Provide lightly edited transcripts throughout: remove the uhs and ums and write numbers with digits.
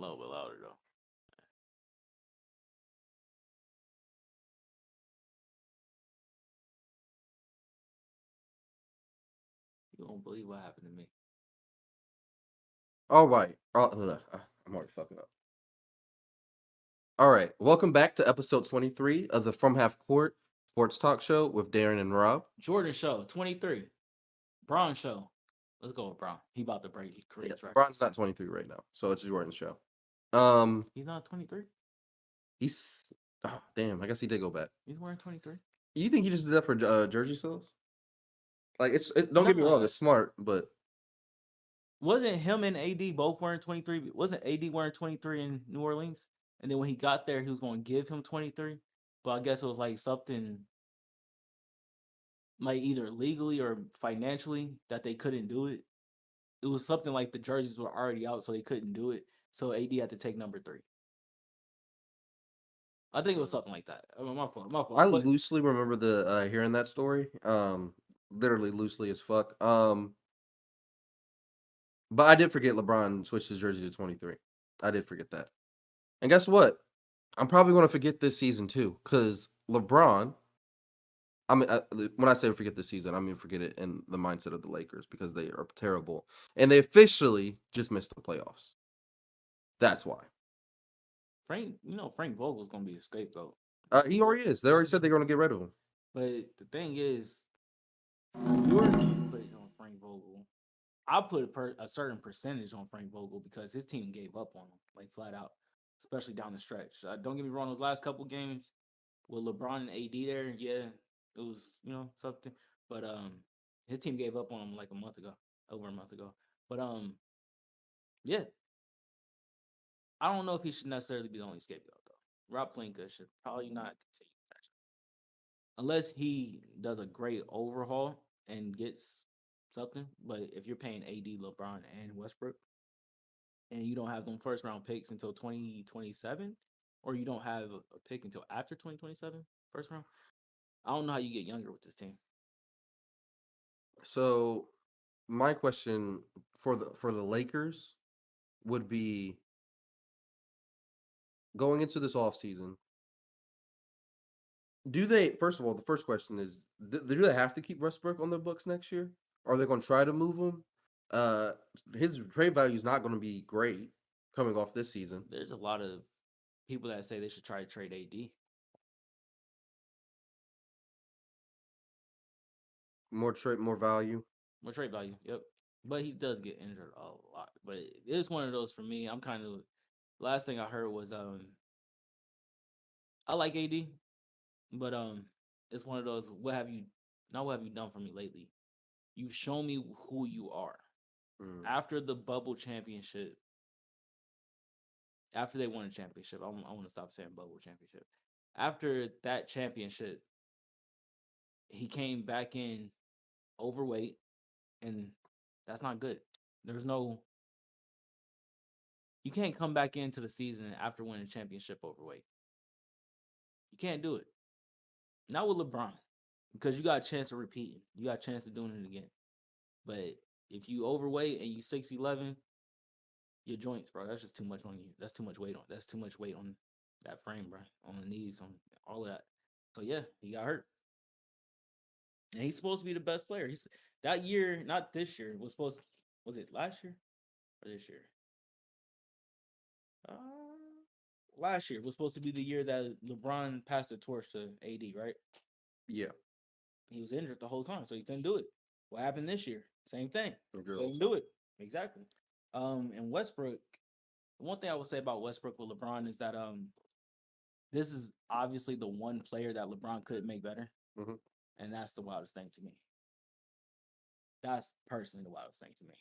little bit louder though. You won't believe what happened to me. All right. I'm already fucking up. All right. Welcome back to episode 23 of the From Half Court Sports Talk Show with Darren and Rob. Jordan show 23. Braun show. Let's go with Braun. He about to break his career record. Bron's not 23 right now, so it's Jordan's show. He's not 23. He's damn. I guess he did go back. He's wearing 23. You think he just did that for jersey sales? Like don't get me wrong, it's smart, but wasn't him and AD both wearing 23? Wasn't AD wearing 23 in New Orleans? And then when he got there, he was going to give him 23. But I guess it was like something like either legally or financially that they couldn't do it. It was something like the jerseys were already out, so they couldn't do it. So AD had to take number 3. I think it was something like that. My fault. I loosely remember the hearing that story. Literally loosely as fuck. But I did forget LeBron switched his jersey to 23. I did forget that. And guess what? I'm probably going to forget this season too, because LeBron. I mean, when I say forget this season, I mean forget it in the mindset of the Lakers because they are terrible and they officially just missed the playoffs. That's why. Frank Vogel's going to be a scapegoat. He already is. They already said they're going to get rid of him. But the thing is, you're putting on Frank Vogel. I put a certain percentage on Frank Vogel because his team gave up on him, like flat out, especially down the stretch. Don't get me wrong; those last couple games with LeBron and AD there, yeah, it was something. But his team gave up on him like over a month ago. But yeah, I don't know if he should necessarily be the only scapegoat though. Rob Pelinka should probably not continue unless he does a great overhaul and gets something. But if you're paying AD, LeBron, and Westbrook, and you don't have them first round picks until 2027, or you don't have a pick until after 2027, first round, I don't know how you get younger with this team. So, my question for the Lakers would be going into this offseason, do they, first of all, the first question is, do they have to keep Westbrook on their books next year? Are they going to try to move him? His trade value is not going to be great coming off this season. There's a lot of people that say they should try to trade AD. More value. More trade value, yep. But he does get injured a lot. But it's one of those for me. I'm kind of last thing I heard was I like AD, but it's one of those what have you done for me lately? You've shown me who you are. After the bubble championship, after they won a championship, I want to stop saying bubble championship. After that championship, he came back in overweight, and that's not good. There's no, you can't come back into the season after winning a championship overweight. You can't do it. Not with LeBron, because you got a chance of repeating. You got a chance of doing it again. But if you overweight and you 6'11", your joints, bro, that's just too much on you. That's too much weight on. That's too much weight on that frame, bro. On the knees, on all of that. So yeah, he got hurt, and he's supposed to be the best player. He's that year, not this year. Was it last year or this year? Uh, Last year was supposed to be the year that LeBron passed the torch to AD, right? Yeah. He was injured the whole time, so he couldn't do it. What happened this year? Same thing. Couldn't do it. Exactly. And Westbrook, one thing I would say about Westbrook with LeBron is that this is obviously the one player that LeBron could make better. Mm-hmm. And that's the wildest thing to me. That's personally the wildest thing to me.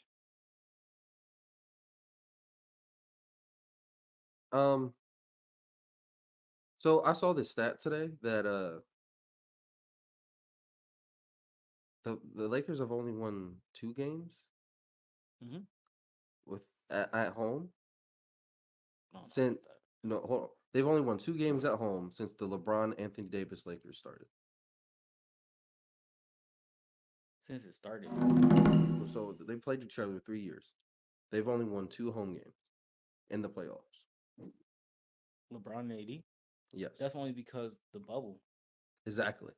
So I saw this stat today that the Lakers have only won 2 games with at home since no hold on. They've only won 2 games at home since the LeBron Anthony Davis Lakers started. Since it started. So they played each other 3 years. They've only won 2 home games. in the playoffs. LeBron and AD. Yes, That's only because the bubble. exactly.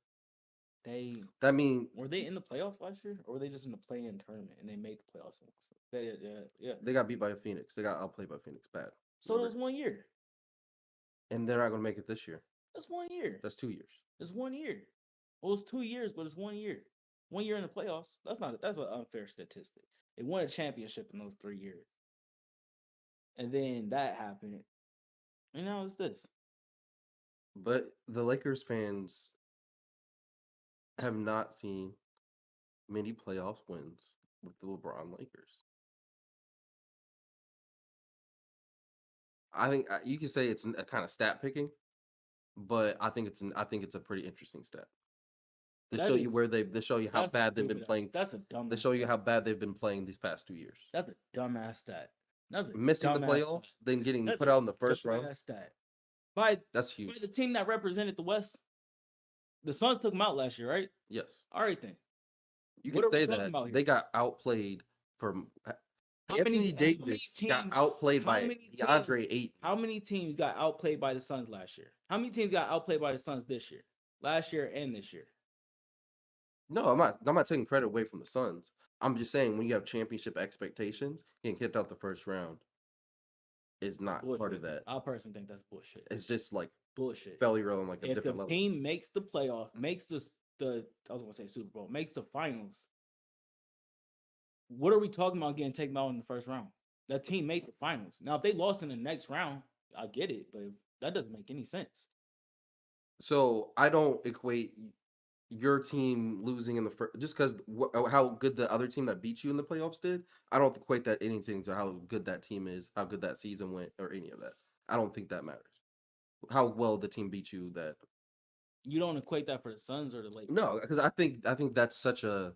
They That mean were they in the playoffs last year, or were they just in the play-in tournament and they made the playoffs? Yeah. they got beat by Phoenix. They got outplayed by Phoenix bad. So it was 1 year. And they're not going to make it this year. That's 1 year. That's 2 years. It's 1 year. Well, it's 2 years, but it's 1 year. 1 year in the playoffs. That's an unfair statistic. They won a championship in those 3 years, and then that happened. And now it's this. But the Lakers fans have not seen many playoffs wins with the LeBron Lakers. I think you can say it's a kind of stat picking, but I think it's a pretty interesting stat. They show you how bad they've been playing. That's a dumb. They show you how bad they've been playing these past 2 years. That's a dumbass stat. That's a Missing the playoffs, then getting put out in the first round. Stat. That's huge. By the team that represented the West. The Suns took them out last year, right? Yes. All right then. You can say that they got outplayed from. Anthony Davis got outplayed by DeAndre Ayton. How many teams got outplayed by the Suns last year? How many teams got outplayed by the Suns this year? Last year and this year? No, I'm not taking credit away from the Suns. I'm just saying when you have championship expectations, getting kicked out the first round is not bullshit. Part of that. I personally think that's bullshit. It's just like bullshit. Failure on like a different level. If the team makes the playoff, makes the I was gonna say Super Bowl, makes the finals. What are we talking about getting taken out in the first round? That team made the finals. Now, if they lost in the next round, I get it, but that doesn't make any sense. So I don't equate your team losing in the first just because how good the other team that beat you in the playoffs did. I don't equate that anything to how good that team is, how good that season went, or any of that. I don't think that matters. How well the team beat you. That you don't equate that for the Suns or the Lakers. No, because I think that's such a.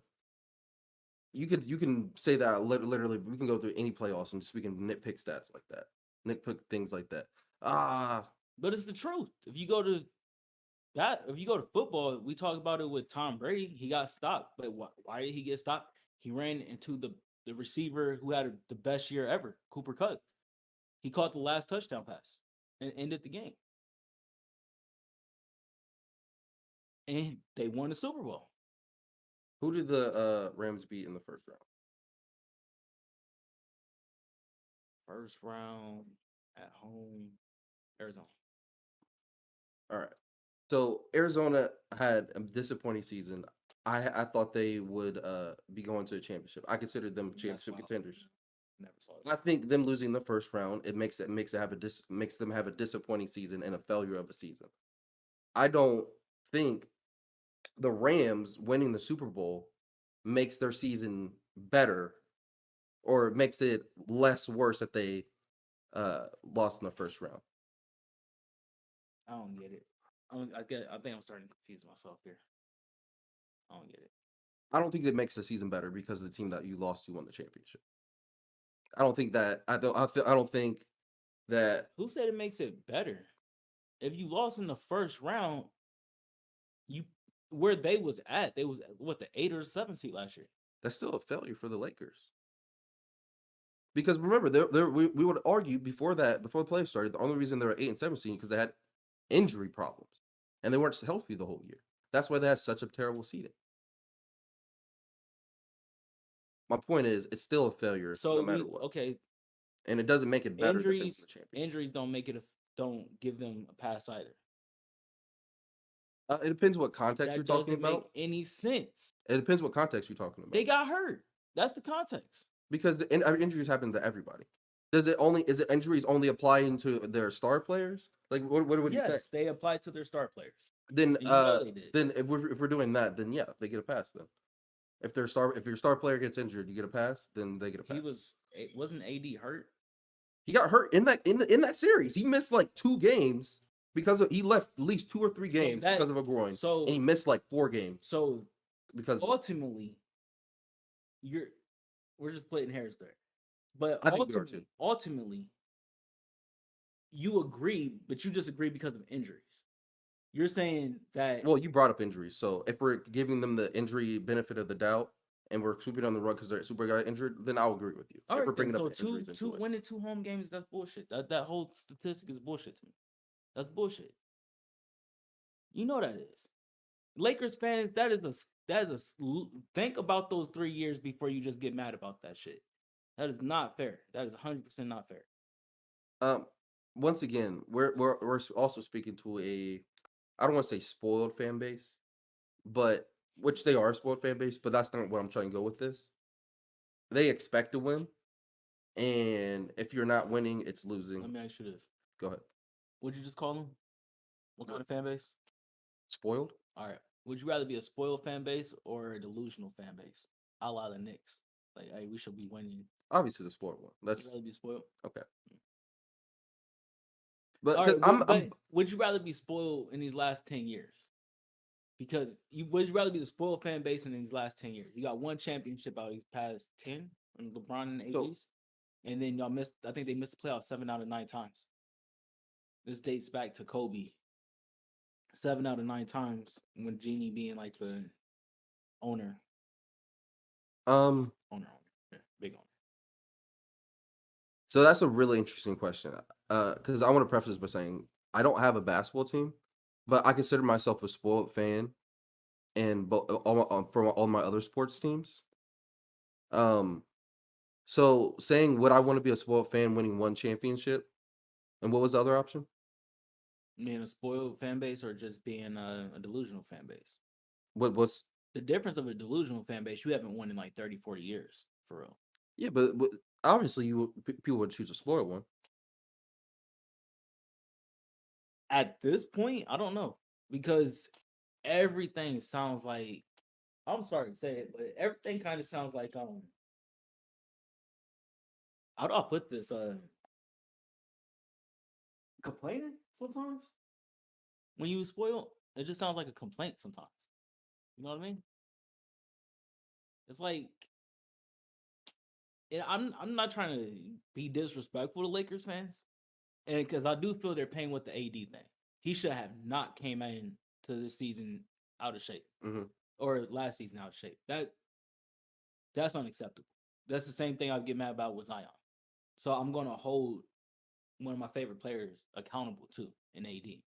You can say that literally. We can go through any playoffs and just we can nitpick stats like that, nitpick things like that. But it's the truth. If you go to football, we talk about it with Tom Brady. He got stopped, but why did he get stopped? He ran into the receiver who had the best year ever, Cooper Kupp. He caught the last touchdown pass and ended the game, and they won the Super Bowl. Who did the Rams beat in the first round? First round at home, Arizona. All right. So Arizona had a disappointing season. I thought they would be going to a championship. I considered them championship contenders. Never saw it. I think them losing the first round makes them have a disappointing season and a failure of a season. I don't think the Rams winning the Super Bowl makes their season better or makes it less worse that they lost in the first round. I don't get it. I think I'm starting to confuse myself here. I don't get it. I don't think it makes the season better because the team that you lost to won the championship. I don't think that. I don't think that. Who said it makes it better? If you lost in the first round, where they was at, they was what, the 8 or 7 seed last year. That's still a failure for the Lakers. Because remember, we would argue before the playoffs started, the only reason they were 8 and 7 seed because they had injury problems and they weren't healthy the whole year. That's why they had such a terrible seeding. My point is, it's still a failure no matter what. Okay, and it doesn't make it better. Injuries don't give them a pass either. It depends what context you're talking about. Make any sense? It depends what context you're talking about. They got hurt. That's the context. Because injuries happen to everybody. Is it injuries only applying to their star players? Like what would you say? Yes, they apply to their star players. Then if we're doing that, then yeah, they get a pass. Then if your star player gets injured, you get a pass. Then they get a pass. Wasn't AD hurt? He got hurt in that series. He missed like 2 games because he left at least 2 or 3 games because of a groin. And he missed like 4 games. So because ultimately, we're just splitting hairs there. But ultimately, you agree, but you just agree because of injuries. You're saying that. Well, you brought up injuries, so if we're giving them the injury benefit of the doubt, and we're sweeping on the rug because their super got injured, then I'll agree with you. All If we're right, then. bringing up So the two injuries two into it. winning 2 home games, that's bullshit. That whole statistic is bullshit to me. That's bullshit. You know that is. Lakers fans, think about those 3 years before you just get mad about that shit. That is not fair. That is 100% not fair. Um, Once again, we're also speaking to a, I don't want to say spoiled fan base, but which they are a spoiled fan base, but that's not what I'm trying to go with this. They expect to win, and if you're not winning, it's losing. Let me ask you this: Go ahead. would you just call them? What kind What? of fan base? Spoiled? All right. Would you rather be a spoiled fan base or a delusional fan base? A la the Knicks. Like, hey, we should be winning. Obviously, the spoiled one. You'd That's rather be spoiled. okay. But All because right, but would you rather be spoiled in these last 10 years? Because you would you rather be the spoiled fan base in these last 10 years? You got one championship out of these past 10 on LeBron and the so 80s, and then y'all missed. I think they missed the playoffs 7 out of 9 times. This dates back to Kobe. 7 out of 9 times when Genie being like the owner, um yeah, big owner. so that's a really interesting question. Because I want to preface this by saying I don't have a basketball team, but I consider myself a spoiled fan and from all my other sports teams. Um, so saying would I want to be a spoiled fan winning one championship, and what was the other option? Being a spoiled fan base or just being a delusional fan base. What's The difference of a delusional fan base, you haven't won in like 30, 40 years for real. yeah, but obviously people would choose a spoiled one. At this point, I don't know because everything sounds like, I'm sorry to say it, but everything kind of sounds like how do I put this? Complaining sometimes when you spoil, it just sounds like a complaint sometimes. You know what I mean? It's like I'm not trying to be disrespectful to Lakers fans, and because I do feel they're paying with the AD thing. He should have not came in to this season out of shape Hmm. or last season out of shape. That's unacceptable. That's the same thing I get mad about with Zion. So I'm gonna hold one of my favorite players accountable too in AD.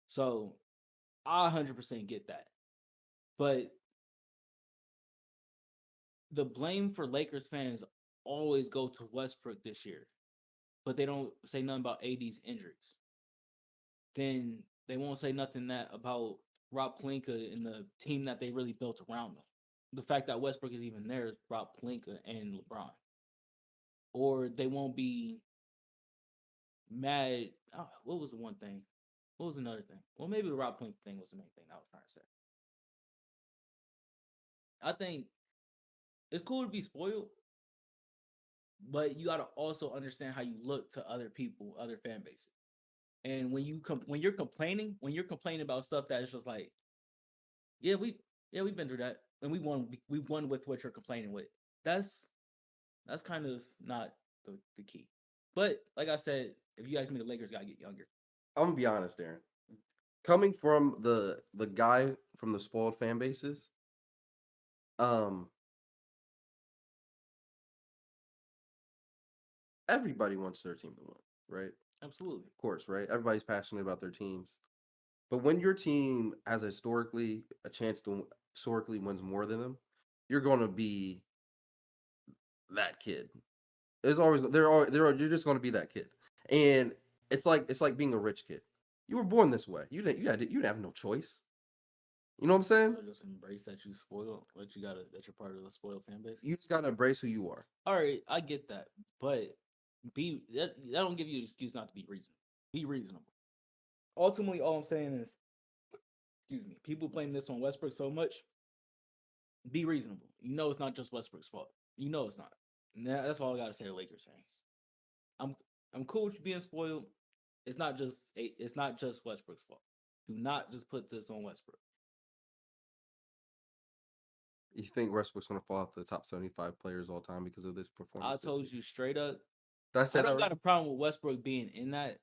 So I 100% get that. But the blame for Lakers fans always go to Westbrook this year, but they don't say nothing about AD's injuries. Then they won't say nothing that about Rob Pelinka and the team that they really built around them. The fact that Westbrook is even there is Rob Pelinka and LeBron. Or they won't be mad. Oh, what was the one thing? What was another thing? Well, maybe the Rob Pelinka thing was the main thing I was trying to say. I think it's cool to be spoiled, but you got to also understand how you look to other people, other fan bases. And when you're complaining about stuff that is just like, yeah, we've been through that, and we won with what you're complaining with. That's that's kind of not the key. But like I said, if you guys mean the Lakers gotta get younger. I'm gonna be honest, Darren. Coming from the guy from the spoiled fan bases, um, everybody wants their team to win, right? Absolutely. Of course, right? Everybody's passionate about their teams. But when your team has historically a chance to historically wins more than them, you're going to be that kid. There's always you're just going to be that kid. And it's like being a rich kid. You were born this way. You didn't have no choice. You know what I'm saying? So just embrace that you spoiled, but you gotta that you're part of the spoiled fan base. You just got to embrace who you are. All right, I get that, but that don't give you an excuse not to be reasonable. Be reasonable. Ultimately, all I'm saying is, excuse me, people blame this on Westbrook so much. Be reasonable. You know it's not just Westbrook's fault. You know it's not. And that's all I gotta say to Lakers fans. I'm I'm cool with you being spoiled. It's not just Westbrook's fault. Do not just put this on Westbrook. You think Westbrook's going to fall off the top 75 players all time because of this I performance this told season? you straight up. Did I I say that don't right? got a problem with Westbrook being in that.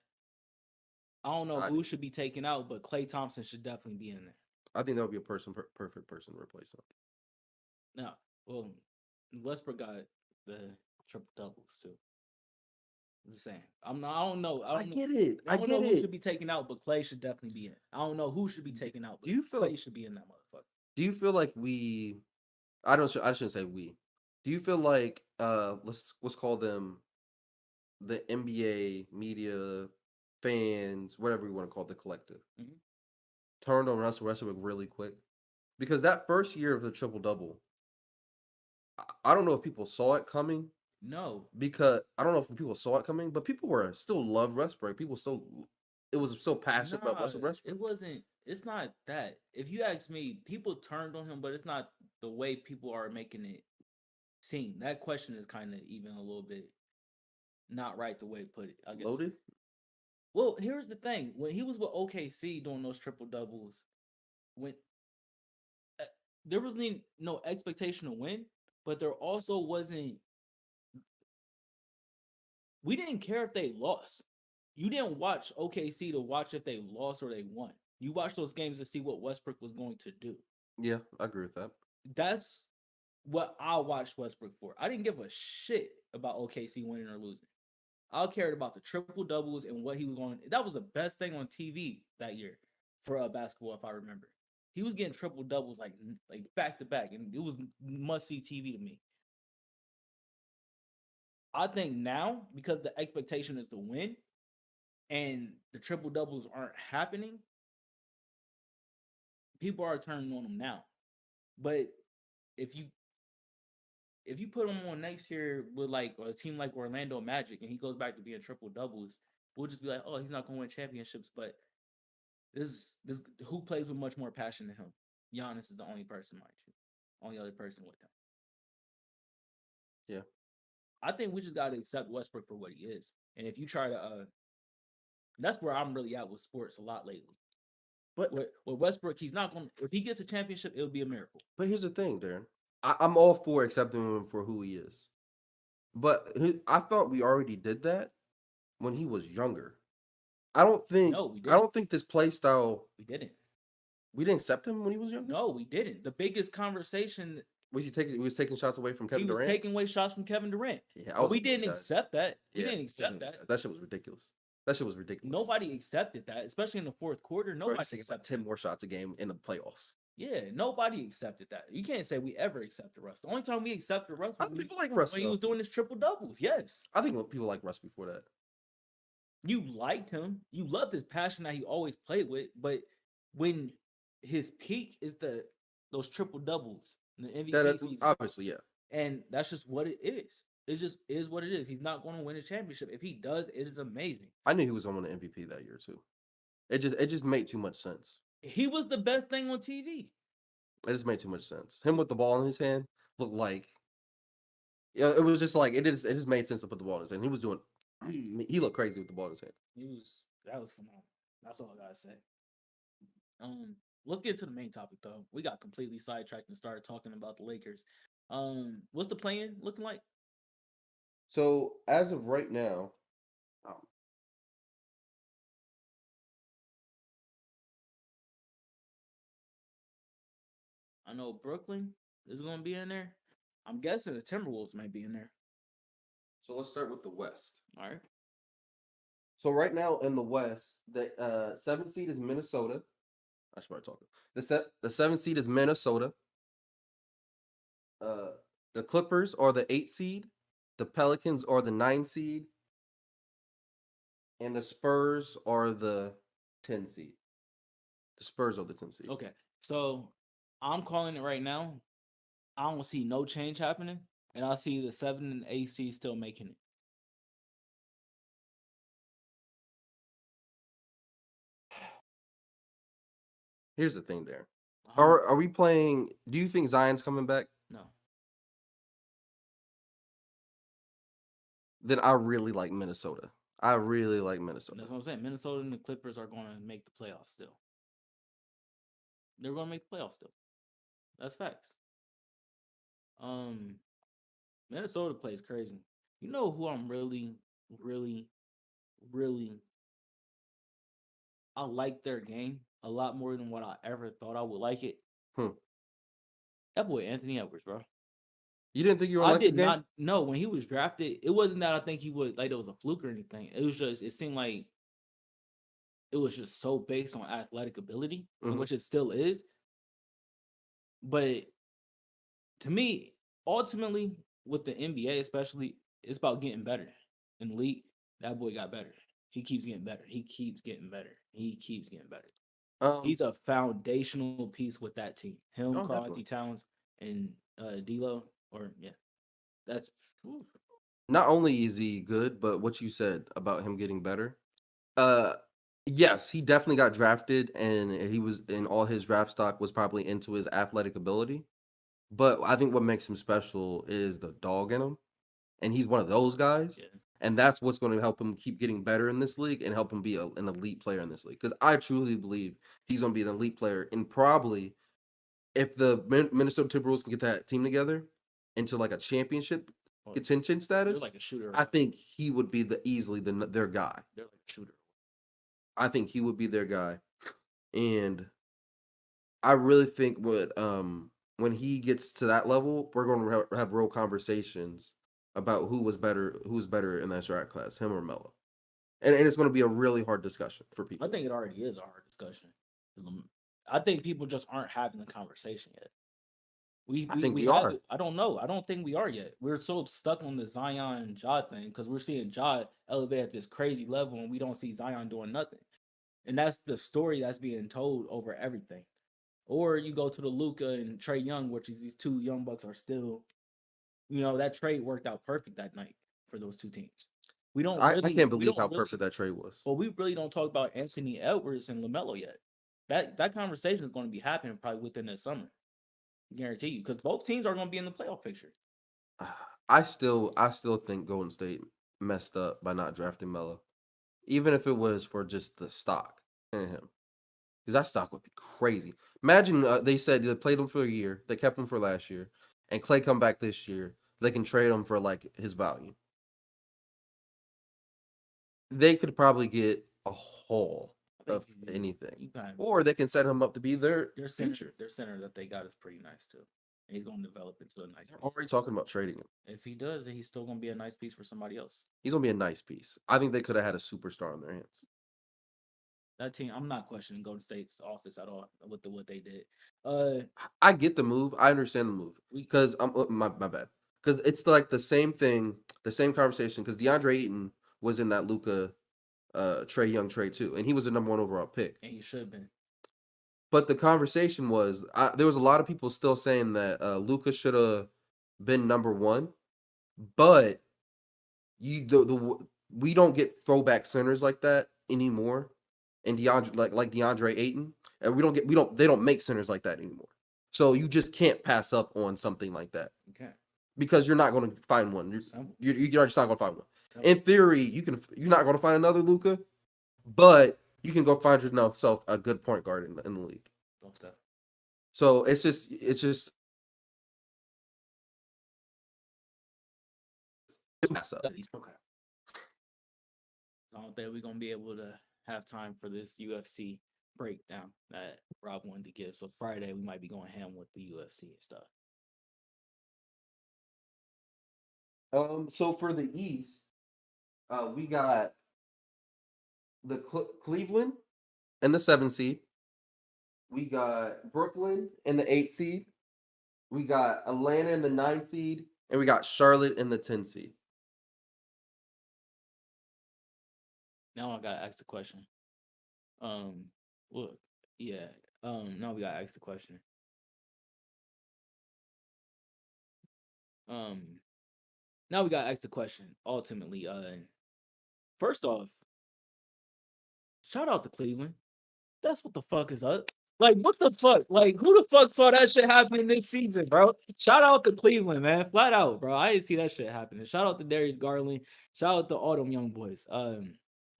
I don't know I who do. should be taken out, but Klay Thompson should definitely be in there. I think that would be a perfect person to replace him. No, Well, Westbrook got the triple doubles too. Just saying. I'm not. I don't know. I get it. I I don't know get who it. should be taken out, but Clay should definitely be in. I don't know who should be taken out, Do but you feel? Clay should be in that motherfucker. Do you feel like we? I don't. I shouldn't say we. Do you feel like let's call them the NBA media fans, whatever you want to call it, the collective, Mhm. turned on Russell Westbrook really quick because that first year of the triple double, I don't know if people saw it coming No, because I don't know if people saw it coming, but people were still love Westbrook. People still, it was still passionate about nah, Russell Westbrook. it wasn't. It's not that. If you ask me, people turned on him, but it's not the way people are making it seem. That question is kind of even a little bit not right the way to put it, I guess. Loaded. Well, here's the thing: when he was with OKC doing those triple doubles, when uh, there wasn't no expectation to win, but there also wasn't. We didn't care if they lost. You didn't watch OKC to watch if they lost or they won. You watched those games to see what Westbrook was going to do. Yeah, I agree with that. That's what I watched Westbrook for. I didn't give a shit about OKC winning or losing. I cared about the triple doubles and what he was going. That was the best thing on TV that year for basketball, if I remember. He was getting triple doubles like back to back, and it was must see TV to me. I think now because the expectation is to win and the triple doubles aren't happening, people are turning on him now. But if you if you put him on next year with like a team like Orlando Magic and he goes back to being triple doubles, we'll just be like, oh, he's not going to win championships. But this who plays with much more passion than him? Giannis is the only person, mind you, only other person with him. Yeah, I think we just got to accept Westbrook for what he is. And if you try to, that's where I'm really at with sports a lot lately. but With Westbrook, he's not going. If he gets a championship, it'll be a miracle. here's the thing, Darren. I'm all for accepting him for who he is, but I thought we already did that when he was younger. I don't think No, we I didn't. don't think this play style. We didn't. We didn't accept him when he was younger. No, we didn't. The biggest conversation, Was he taking? He was taking shots away from he Kevin was Durant. taking away shots from Kevin Durant. Yeah, I But was we one of those didn't guys. accept that. We Yeah, didn't I was one accept of those that. guys. That shit was ridiculous. That shit was ridiculous. Nobody accepted that, especially in the fourth quarter. Bro, Nobody he's taking like accepted 10 that. more shots a game in the playoffs. Yeah, nobody accepted that. You can't say we ever accepted Russ. The only time we accepted Russ I was think people like Russ when he though. was doing his triple doubles. Yes. I think people like Russ before that. You liked him. You loved his passion that he always played with. But when his peak is those triple doubles in the MVP season, Obviously, yeah. and that's just what it is. It just is what it is. He's not going to win a championship. If he does, it is amazing. I knew he was going to win the MVP that year too. It just made too much sense. He was the best thing on TV. It just made too much sense. Him with the ball in his hand looked like, yeah, it was just like it just made sense to put the ball in his hand. He was doing he looked crazy with the ball in his hand. That was phenomenal. That's all I gotta say. Let's get to the main topic though. We got completely sidetracked and started talking about the Lakers. What's the plan looking like? So as of right now, um, I know Brooklyn is going to be in there. I'm guessing the Timberwolves might be in there. so let's start with the West. All right. So right now in the West, the seventh seed is Minnesota. I should probably talk. The seventh seed is Minnesota. Uh, the Clippers are the 8 seed. The Pelicans are the 9 seed. And the Spurs are the 10 seed. The Spurs are the 10 seed. Okay. So I'm calling it right now. I don't see no change happening, and I see the 7 and 8 seed still making it. Here's the thing there. Uh-huh. Are we playing? Do you think Zion's coming back? No. Then I really like Minnesota. I really like Minnesota. That's what I'm saying. Minnesota and the Clippers are going to make the playoffs still. They're going to make the playoffs still. That's facts. Minnesota plays crazy. You know who I'm really, really, really I like their game a lot more than what I ever thought I would like it. Hmm. That boy Anthony Edwards, bro. You didn't think you were gonna I like this did game? not know when he was drafted. It wasn't that I think he would like it was a fluke or anything. It was just it seemed like it was just so based on athletic ability, and Mhm. which it still is. But to me, ultimately, with the NBA especially, it's about getting better. In the league, that boy got better. He keeps getting better. He keeps getting better. He keeps getting better. Um, He's a foundational piece with that team. Him, oh, Carl definitely. Anthony Towns, and D'Lo. Or yeah, that's ooh, Not only is he good, but what you said about him getting better. Uh, yes, he definitely got drafted, and he was in all his draft stock was probably into his athletic ability. But I think what makes him special is the dog in him, and he's one of those guys. yeah. And that's what's going to help him keep getting better in this league and help him be an elite player in this league. Because I truly believe he's going to be an elite player, and probably if the Minnesota Timberwolves can get that team together into like a championship Well, contention they're status, like a shooter. I think he would be their guy. They're like a shooter. I think he would be their guy, and I really think when he gets to that level, we're going to have real conversations about who was better in that draft class, him or Melo, and it's going to be a really hard discussion for I people. think it already is a hard discussion. I think people just aren't having the conversation yet. We I we think we we have are. it. I don't know. I don't think we are yet. We're so stuck on the Zion Ja thing because we're seeing Ja elevate at this crazy level, and we don't see Zion doing nothing. And that's the story that's being told over everything. Or you go to the Luca and Trey Young, which is these two young bucks are still, that trade worked out perfect that night for those two teams. I can't We believe don't how really, perfect that trade was. but we really don't talk about Anthony Edwards and Lamelo yet. That conversation is going to be happening probably within the summer, guarantee you, because both teams are going to be in the playoff picture. I still think Golden State messed up by not drafting Melo, even if it was for just the stock in him, because that stock would be crazy. Imagine they said they played him for a year, they kept him for last year, and Clay come back this year. They can trade him for like his value. They could probably get a haul I think of anything, you got or they can set him up to be their future. their center that they got is pretty nice too. And he's going to develop into a nice They're piece. already talking about trading him. If he does, then he's still going to be a nice piece for somebody else. He's gonna be a nice piece. I think they could have had a superstar in their hands. That team, I'm not questioning Golden State's office at all with what they did. Uh, I get the move. I understand the move we because I'm my bad because it's like the same thing, the same conversation. Because DeAndre Ayton was in that Luca Trey Young trade too, and he was the number one overall pick. and he should have been. But the conversation was there was a lot of people still saying that Luca should have been number one, but you we don't get throwback centers like that anymore. And DeAndre like DeAndre Ayton, and we don't they don't make centers like that anymore. So you just can't pass up on something like that Okay, because you're not going to find one. simple, You're just not going to find one. simple. In theory, you're not going to find another Luca, but you can go find yourself a good point guard in the league. Don't stuff. So it's just pass up. Okay. So I don't think we're gonna be able to have time for this UFC breakdown that Rob wanted to give. So Friday we might be going ham with the UFC and stuff. So for the East, we got the Cleveland and the 7 seed. We got Brooklyn in the 8 seed. We got Atlanta in the 9 seed, and we got Charlotte in the 10 seed. Now I gotta ask the question. Um, well, yeah. Now we gotta ask the question. Um, Now we gotta ask the question. Ultimately, first off, shout out to Cleveland. That's what the fuck is up. Like, what the fuck? Like, who the fuck saw that shit happening this season, bro? Shout out to Cleveland, man. Flat out, bro. I didn't see that shit happening. Shout out to Darius Garland. Shout out to all them young boys.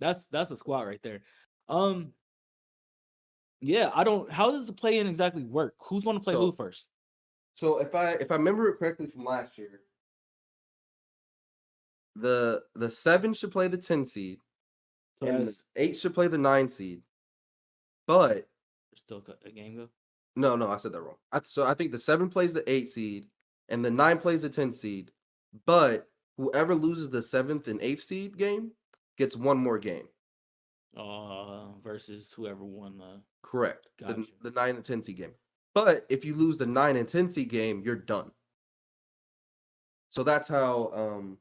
That's a squad right there. Um, yeah, I don't. How does the play in exactly work? Who's going to play who So, first? so if I remember it correctly from last year, the 7 should play the 10 seed, So and the that's 8 should play the 9 seed. But still a game go. no, I said that wrong. So I think the 7 plays the 8 seed, and the 9 plays the 10 seed, but whoever loses the 7th and 8th seed game gets one more game. Versus whoever won the. Correct. Gotcha. The 9 and 10 seed game. But if you lose the 9 and 10 seed game, you're done. So that's how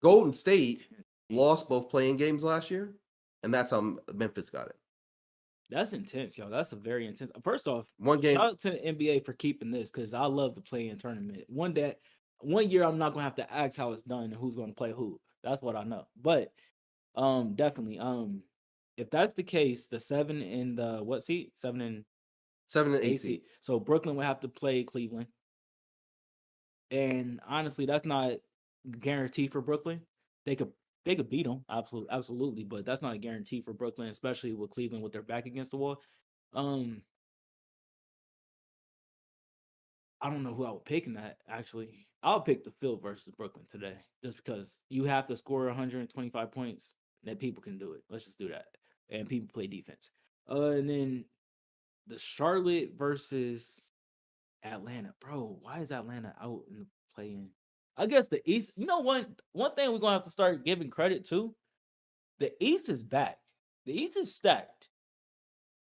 Golden State lost both playing games last year, and that's how Memphis got it. That's intense, yo. That's a very intense. First off, One game. shout out to the NBA for keeping this because I love the play-in tournament. One year I'm not gonna have to ask how it's done and who's gonna play who. That's what I know. But definitely if that's the case, the 7 and the what seed? 7 and 8 seed. So Brooklyn would have to play Cleveland. And honestly, that's not guaranteed for Brooklyn. They could beat them, absolutely, but that's not a guarantee for Brooklyn, especially with Cleveland with their back against the wall. I don't know who I would pick in that. Actually, I'll pick the Phil versus Brooklyn today, just because you have to score 125 points. That people can do it. Let's just do that, and people play defense. And then the Charlotte versus Atlanta, bro. Why is Atlanta out in the play-in? I guess the East. You know, one thing we're gonna have to start giving credit to. The East is back. The East is stacked.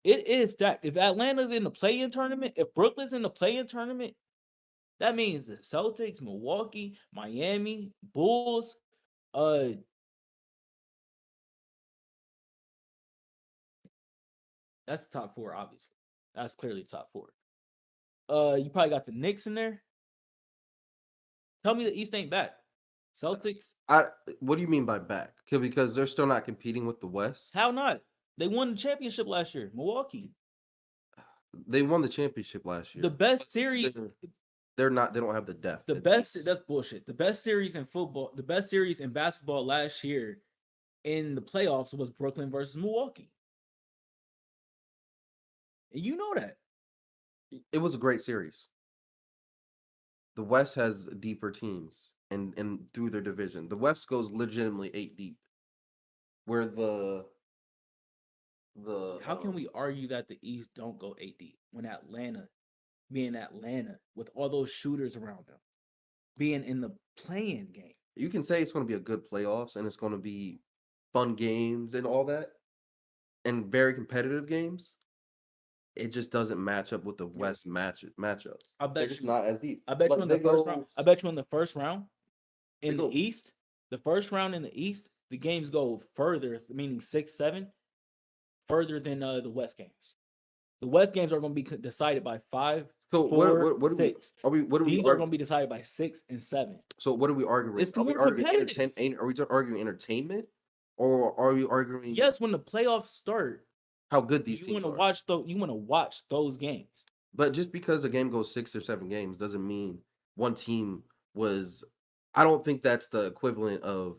It is stacked. If Atlanta's in the play-in tournament, if Brooklyn's in the play-in tournament, that means the Celtics, Milwaukee, Miami, Bulls, that's the top 4, obviously. That's clearly top 4. You probably got the Knicks in there. Tell me the East ain't back. Celtics. What do you mean by back? Because they're still not competing with the West. How not? They won the championship last year. Milwaukee. They won the championship last year. The best series. They're not. They don't have the depth. The best. That's bullshit. The best series in football. The best series in basketball last year in the playoffs was Brooklyn versus Milwaukee. And you know that. It was a great series. The West has deeper teams and through their division. The West goes legitimately 8 deep. Where the how can we argue that the East don't go 8 deep when Atlanta, being Atlanta with all those shooters around them, being in the play-in game? You can say it's going to be a good playoffs and it's going to be fun games and all that, and very competitive games. It just doesn't match up with the West matchups. I bet it's not as deep. I bet you in the first round. I bet you in the first round in the East, the first round in the East, the games go further, meaning 6, 7, further than the West games. The West games are going to be decided by 5, so 4, what 6. These are going to be decided by 6 and 7. So what are we arguing? It's more competitive. Are we arguing entertainment, or are we arguing? Yes, when the playoffs start, how good these teams are. You want to watch those games. But just because a game goes 6 or 7 games doesn't mean one team was. I don't think that's the equivalent of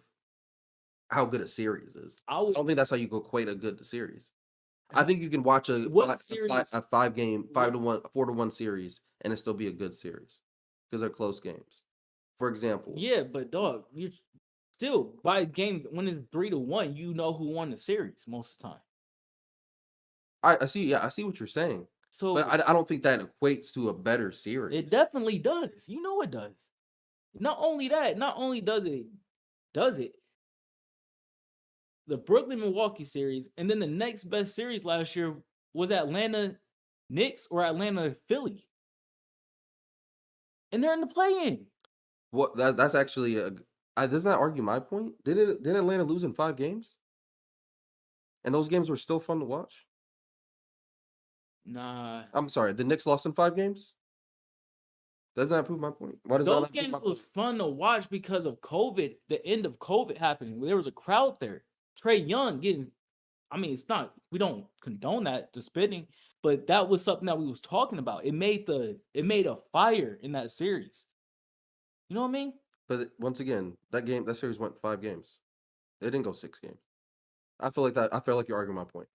how good a series is. I don't think that's how you go equate a good series. I think you can watch a 5-game, 5-1, 4-1 series, and it still be a good series because they're close games. For example. Yeah, but dog, you still by games when it's 3-1, you know who won the series most of the time. I see. Yeah, I see what you're saying. So, but I don't think that equates to a better series. It definitely does. You know it does. Not only that, not only does it. The Brooklyn Milwaukee series, and then the next best series last year was Atlanta Knicks or Atlanta Philly, and they're in the play-in. What that's actually does not argue my point. Did Atlanta lose in 5 games? And those games were still fun to watch. Nah, I'm sorry. The Knicks lost in 5 games. Doesn't that prove my point? Why does those games was fun to watch because of COVID? The end of COVID happening. There was a crowd there. Trae Young getting. I mean, it's not. We don't condone that, the spitting, but that was something that we was talking about. It made a fire in that series. You know what I mean? But once again, that series went 5 games. It didn't go 6 games. I feel like you're arguing my point.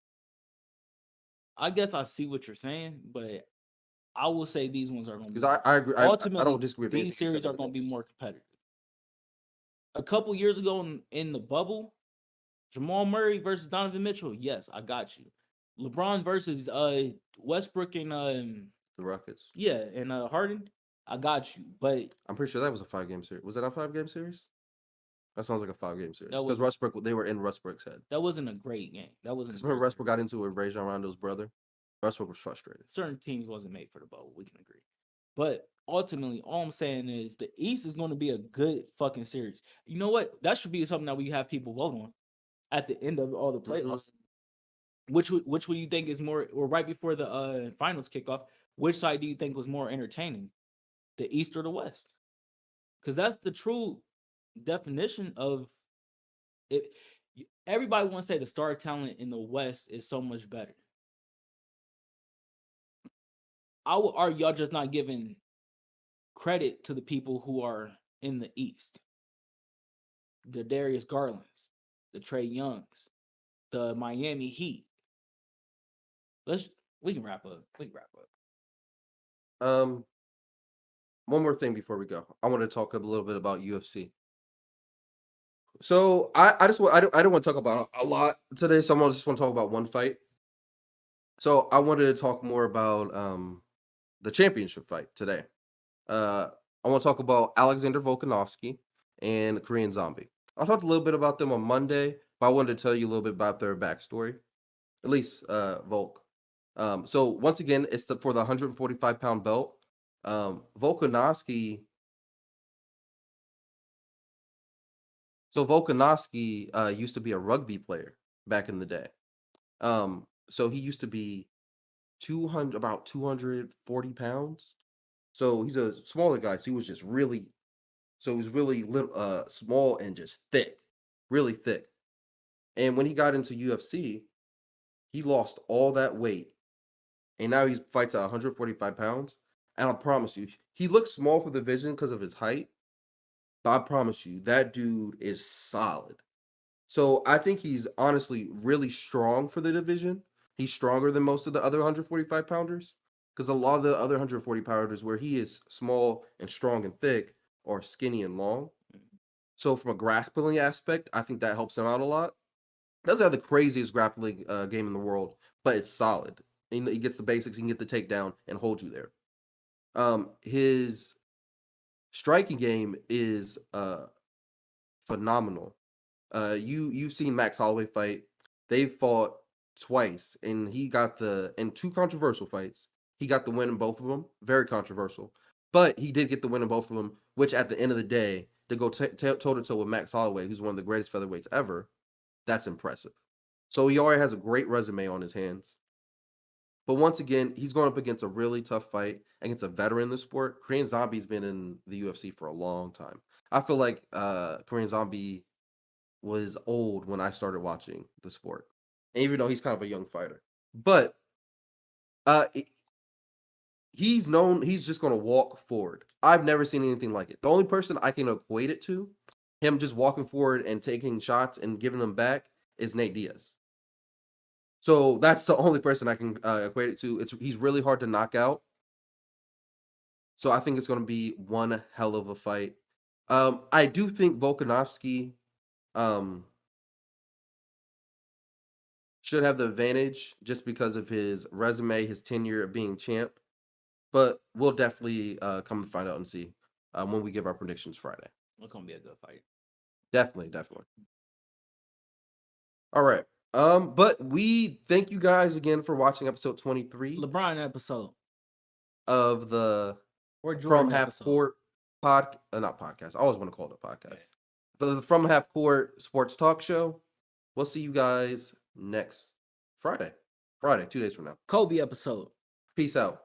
I guess I see what you're saying, but I will say these ones are going to be. Because I agree. Ultimately, I don't disagree. These series are going to be more competitive. A couple years ago in the bubble, Jamal Murray versus Donovan Mitchell. Yes, I got you. LeBron versus Westbrook and the Rockets. Yeah, and Harden. I got you, but I'm pretty sure that was a 5-game series. Was that a 5-game series? That sounds like a 5-game series. that Because was Westbrook, they were in Westbrook's head. that wasn't a great game. That wasn't a Because great remember Westbrook got series. into it with Rajon Rondo's brother? Westbrook was frustrated. Certain teams wasn't made for the bowl. We can agree. But ultimately, all I'm saying is the East is going to be a good fucking series. You know what? That should be something that we have people vote on at the end of all the playoffs. Which would you think is more, or right before the finals kickoff? Which side do you think was more entertaining, the East or the West? Because that's the true definition of it. Everybody wants to say the star talent in the West is so much better. I would argue y'all just not giving credit to the people who are in the East. The Darius Garlands, the Trey Youngs, the Miami Heat. Let's we can wrap up. We can wrap up. One more thing before we go. I want to talk a little bit about UFC. So I just I don't want to talk about a lot today. So I just want to talk about one fight. So I wanted to talk more about the championship fight today. I want to talk about Alexander Volkanovski and Korean Zombie. I talked a little bit about them on Monday, but I wanted to tell you a little bit about their backstory. At least Volk. So once again, it's for the 145-pound belt. Volkanovski. So Volkanovski used to be a rugby player back in the day. So he used to be about 240 pounds. So he's a smaller guy. So he was just really, little, small and just thick, really thick. And when he got into UFC, he lost all that weight, and now he fights at 145 pounds. And I promise you, he looks small for the division because of his height, but I promise you, that dude is solid. So I think he's honestly really strong for the division. He's stronger than most of the other 145 pounders because a lot of the other 140 pounders, where he is small and strong and thick, are skinny and long. So from a grappling aspect, I think that helps him out a lot. Doesn't have the craziest grappling game in the world, but it's solid. He gets the basics. He can get the takedown and hold you there. His striking game is phenomenal. You've seen Max Holloway fight. They've fought twice, and he got in 2 controversial fights. He got the win in both of them. Very controversial, but he did get the win in both of them. Which at the end of the day, to go toe to toe with Max Holloway, who's one of the greatest featherweights ever, that's impressive. So he already has a great resume on his hands. But once again, he's going up against a really tough fight against a veteran in the sport. Korean Zombie's been in the UFC for a long time. I feel like Korean Zombie was old when I started watching the sport, even though he's kind of a young fighter. But uh, he's known. He's just going to walk forward. I've never seen anything like it. The only person I can equate it to, him just walking forward and taking shots and giving them back, is Nate Diaz. So that's the only person I can equate it to. He's really hard to knock out. So I think it's going to be one hell of a fight. I do think Volkanovski should have the advantage just because of his resume, his tenure of being champ. But we'll definitely come and find out and see when we give our predictions Friday. It's gonna be a good fight. Definitely. All right. But we thank you guys again for watching episode 23 LeBron episode of the or From Jordan Half episode. Court not podcast. I always want to call it a podcast. Yeah. The From Half Court Sports Talk Show. We'll see you guys next Friday. 2 days from now. Kobe episode. Peace out.